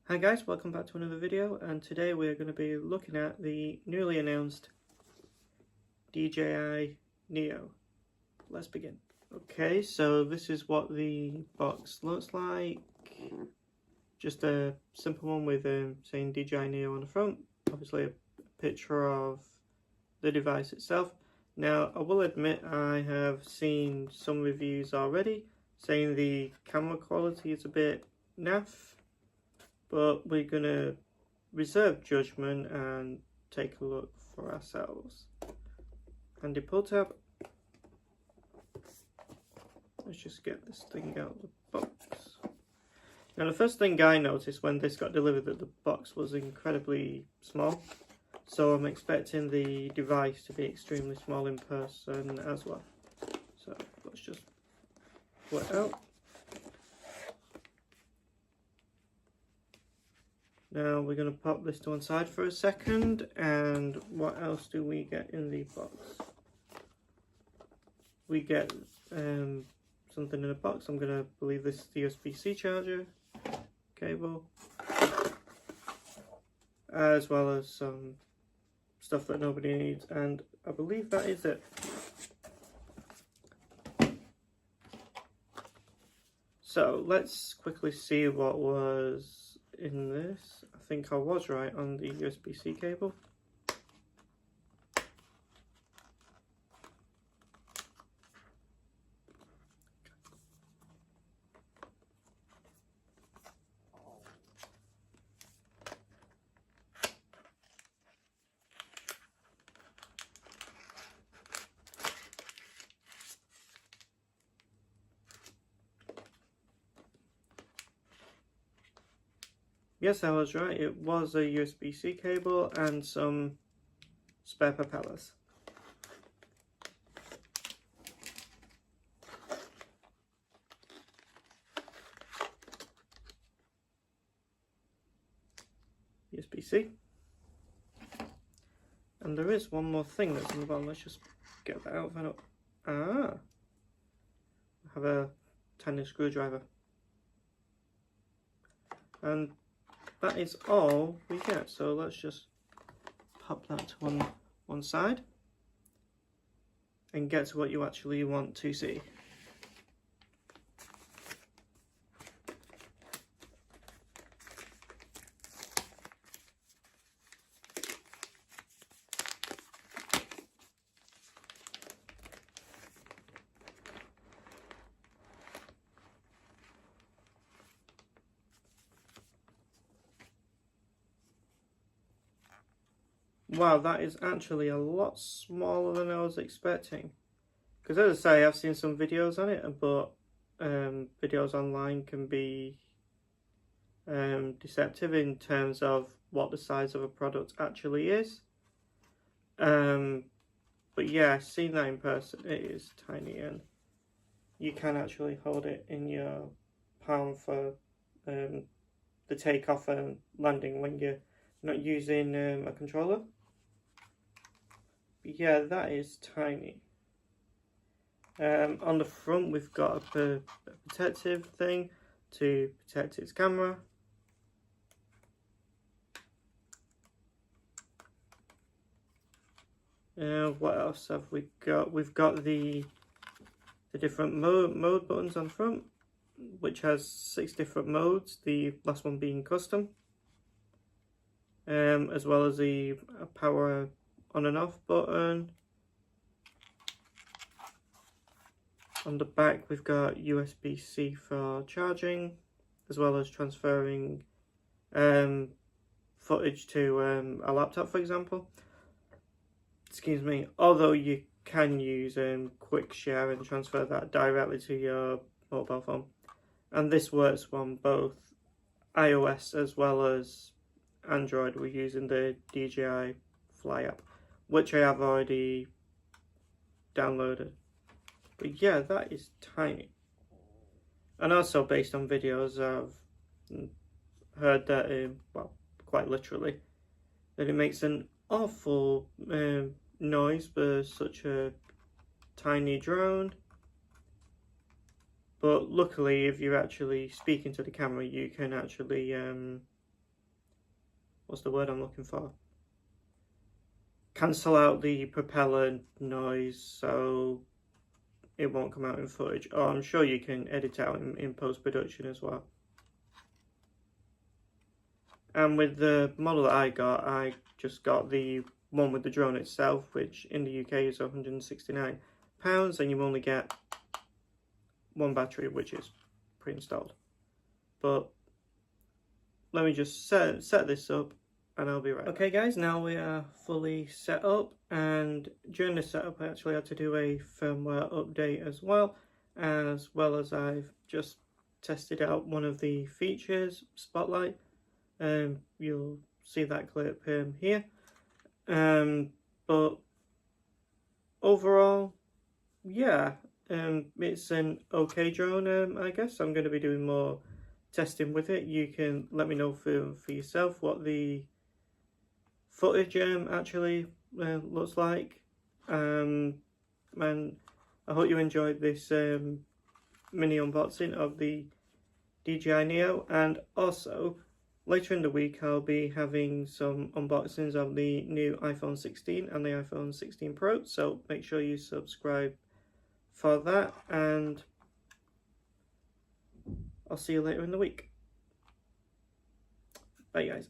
Hi guys, welcome back to another video, and today we're going to be looking at the newly announced Dji Neo. Let's begin. Okay, so this is what the box looks like. Just a simple one with saying Dji Neo on the front. Obviously a picture of the device itself. Now I will admit I have seen some reviews already saying the camera quality is a bit naff, but we're gonna reserve judgment and take a look for ourselves. Handy pull tab. Let's just get this thing out of the box. Now the first thing I noticed when this got delivered that the box was incredibly small, so I'm expecting the device to be extremely small in person as well. So let's just pull it out. Now we're going to pop this to one side for a second, and what else do we get in the box? We get something in a box. I'm going to believe this is the USB-C charger cable, as well as some stuff that nobody needs, and I believe that is it. So let's quickly see what was in this. I think I was right on the USB-C cable. Yes, I was right. It was a USB-C cable and some spare propellers. USB-C. And there is one more thing that's in the bottom. Let's just get that out. I have a tiny screwdriver. And that is all we get. So let's just pop that to one side and get to what you actually want to see. Wow, that is actually a lot smaller than I was expecting. Because as I say, I've seen some videos on it, but videos online can be deceptive in terms of what the size of a product actually is. But yeah, seeing that in person, it is tiny, and you can actually hold it in your palm for the takeoff and landing when you're not using a controller. But yeah, that is tiny. On the front we've got a protective thing to protect its camera. What else have we got? We've got the different mode buttons on the front, which has 6 different modes, the last one being custom, as well as the power on and off button. On the back we've got USB-C for charging, as well as transferring footage to a laptop, for example. Excuse me, although you can use quick share and transfer that directly to your mobile phone. And this works on both iOS as well as Android. We're using the DJI Fly app, which I have already downloaded. But yeah, that is tiny. And also based on videos, I've heard that, well, quite literally, that it makes an awful noise for such a tiny drone. But luckily, if you're actually speaking to the camera, you can actually what's the word I'm looking for? Cancel out the propeller noise so it won't come out in footage. Or I'm sure you can edit out in post-production as well. And with the model that I just got the one with the drone itself, which in the UK is £169, and you only get one battery, which is pre-installed. But let me just set this up and I'll be right back. Okay guys, now we are fully set up, and during this setup I actually had to do a firmware update as well as I've just tested out one of the features, Spotlight. You'll see that clip here. But overall, yeah, it's an okay drone. I guess I'm going to be doing more testing with it. You can let me know for yourself what the footage actually looks like. And I hope you enjoyed this mini unboxing of the Dji Neo, and also later in the week I'll be having some unboxings of the new iPhone 16 and the iPhone 16 Pro, so make sure you subscribe for that, and I'll see you later in the week. Bye guys.